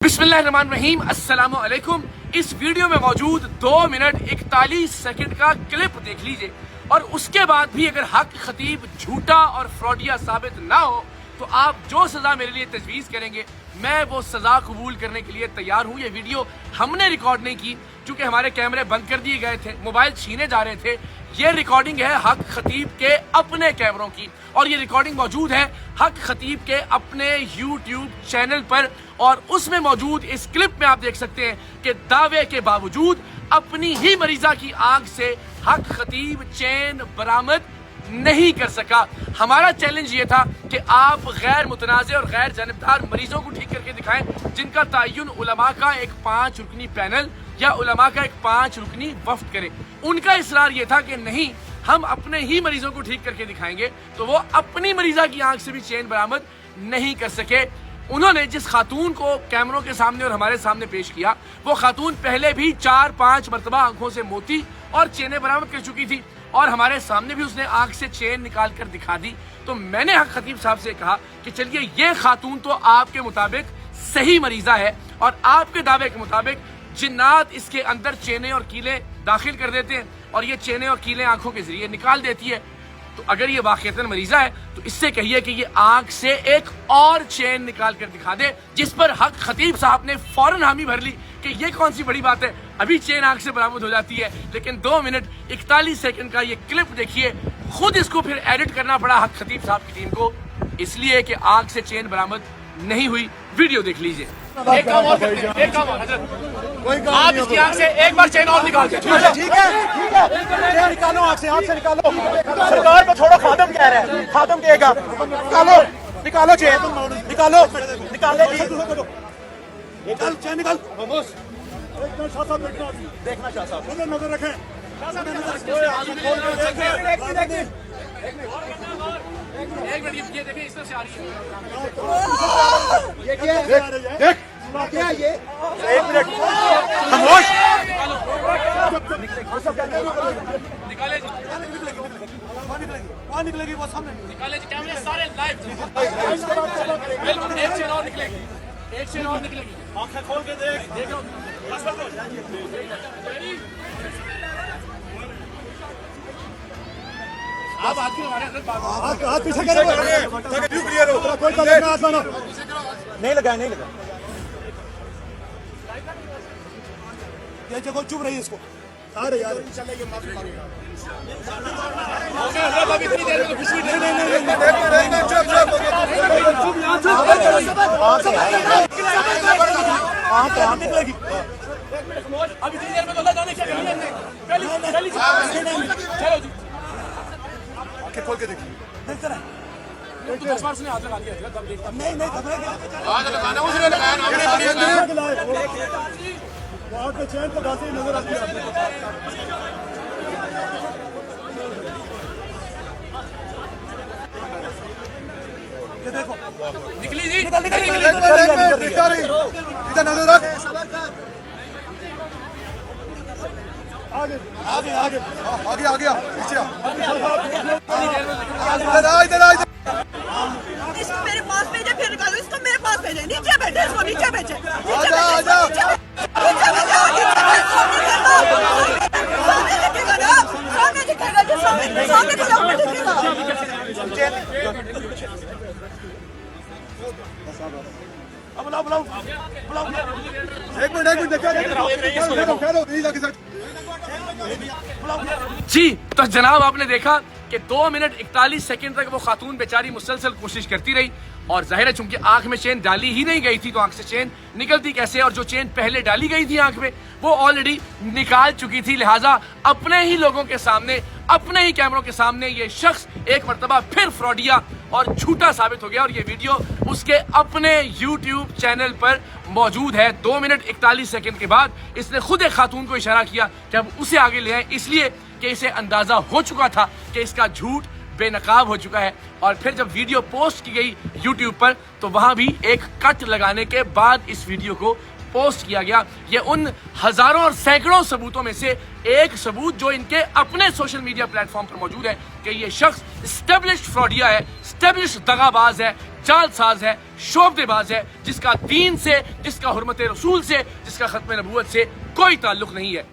बिस्मिल्लाहिर्रहमानिर्रहीम, अस्सलामु अलैकुम। इस वीडियो में मौजूद 2 मिनट 41 सेकंड का क्लिप देख लीजिए और उसके बाद भी अगर हक खतीब झूठा और फ्रॉडिया साबित ना हो तो आप जो सजा मेरे लिए तजवीज़ करेंगे मैं वो सजा कबूल करने के लिए तैयार हूँ। ये वीडियो हमने रिकॉर्ड नहीं की क्योंकि हमारे कैमरे बंद कर दिए गए थे, मोबाइल छीने जा रहे थे। ये रिकॉर्डिंग है हक खतीब के अपने कैमरों की और ये रिकॉर्डिंग मौजूद है हक खतीब के अपने YouTube चैनल पर और उसमें मौजूद इस क्लिप में आप देख सकते हैं कि दावे के बावजूद अपनी ही मरीजा की आग से हक खतीब चैन बरामद नहीं कर सका। हमारा चैलेंज ये था कि आप गैर मुतनाज़े और गैर जानबदार मरीजों को ठीक करके दिखाएं जिनका तयन उलमा का एक 5 रुकनी पैनल या उलमा का एक 5 रुकनी वफ्द करे। उनका इसरार ये था कि नहीं, हम अपने ही मरीजों को ठीक करके दिखाएंगे, तो वो अपनी मरीजा की आंख से भी चैन बरामद नहीं कर सके। उन्होंने जिस खातून को कैमरों के सामने और हमारे सामने पेश किया वो खातून पहले भी 4-5 मरतबा आंखों से मोती और चेनें बरामद कर चुकी थी और हमारे सामने भी उसने आंख से चेन निकाल कर दिखा दी। तो मैंने हक खतीब साहब से कहा कि चलिए ये खातून तो आपके मुताबिक सही मरीजा है और आपके दावे के मुताबिक जिन्नात इसके अंदर चेने और कीले दाखिल कर देते हैं और ये चेने और कीले आंखों के जरिए निकाल देती है। तो अगर ये वाकईतन मरीजा है तो इससे कहिए कि ये आंख से एक और चेन निकाल कर दिखा दे, जिस पर हक खतीब साहब ने फौरन हामी भर ली कि ये कौन सी बड़ी बात है, अभी चेन आंख से बरामद हो जाती है। लेकिन 2 मिनट 41 सेकंड का ये क्लिप देखिए, खुद इसको फिर एडिट करना पड़ा हक खतीब साहब की टीम को, इसलिए कि आंख से चेन बरामद नहीं हुई। वीडियो देख लीजिए। एक काम और करते हैं, एक काम और हजरत, आप इसकी आंख से एक बार चेन और निकाल दीजिए। ठीक है, चेन निकालो आंख से निकालो। सरकार को छोड़ो, खादम कह रहा है, खादम कहेगा निकालो चेन, निकाले जी, निकाल चेन निकाल। देखना शाह साहब, नजर रखें। एक मिनट, ये देखिए इस तरह से आ रही है। देख क्या ये, एक मिनट खामोश। निकाले जी, वहाँ निकलेगी वो सामने, निकाले जी, कैमरे सारे लाइव। बिल्कुल, एक चेन और निकलेगी, एक चेन और निकलेगी। आंखें खोल के देख। आप हाथ क्यों हमारे अंदर हाथ पीछे करो, क्लियर हो, कोई कदम हाथ मानो। नहीं लगा ये जगह चुप रही इसको। अरे यार चले ये माफी मांगेगा। अभी इतनी देर में तो खुशी नहीं। हाथ निकलेगी। अब इतनी देर में तो अल्लाह जाने क्या करेंगे। चलो जी, आंखें खोल के देखिए, देखते रहे। तो 10 बार उसने हाथ लगा दिया, तब देखता नहीं वहाँ पे चैन तो गाती नजर आती है। ये देखो निकली जी, इधर नजर रख। आगे पीछे इधर आ। इसको मेरे पास भेजे, फिर निकालो, इसको मेरे पास भेजे, नीचे भेजे, इसको नीचे भेजे, बुलाओ। एक मिनट देखो जी। तो जनाब आपने देखा कि 2 मिनट 41 सेकंड तक वो खातून बेचारी मुसलसल कोशिश करती रही और जाहिर है चूंकि आंख में चेन डाली ही नहीं गई थी तो आंख से चेन निकलती कैसे, और जो चेन पहले डाली गई थी आंख में वो ऑलरेडी निकाल चुकी थी। लिहाजा अपने ही लोगों के सामने, अपने ही कैमरों के सामने ये शख्स एक मरतबा फिर फ्रॉडिया और झूठा साबित हो गया और ये वीडियो उसके अपने YouTube चैनल पर मौजूद है। 2 मिनट 41 सेकंड के बाद इसने खुद एक खातून को इशारा किया कि अब उसे आगे ले आए, इसलिए कि इसे अंदाजा हो चुका था कि इसका झूठ बेनकाब हो चुका है। और फिर जब वीडियो पोस्ट की गई YouTube पर तो वहां भी एक कट लगाने के बाद इस वीडियो को पोस्ट किया गया। ये उन हजारों और सैकड़ों सबूतों में से एक सबूत जो इनके अपने सोशल मीडिया प्लेटफॉर्म पर मौजूद है कि ये शख्स एस्टेब्लिश्ड फ्रॉडिया है, एस्टेब्लिश्ड दगाबाज है, जालसाज है, शोबदेबाज है, जिसका दीन से, जिसका हुर्मत रसूल से, जिसका खत्म नबूवत से कोई ताल्लुक नहीं है।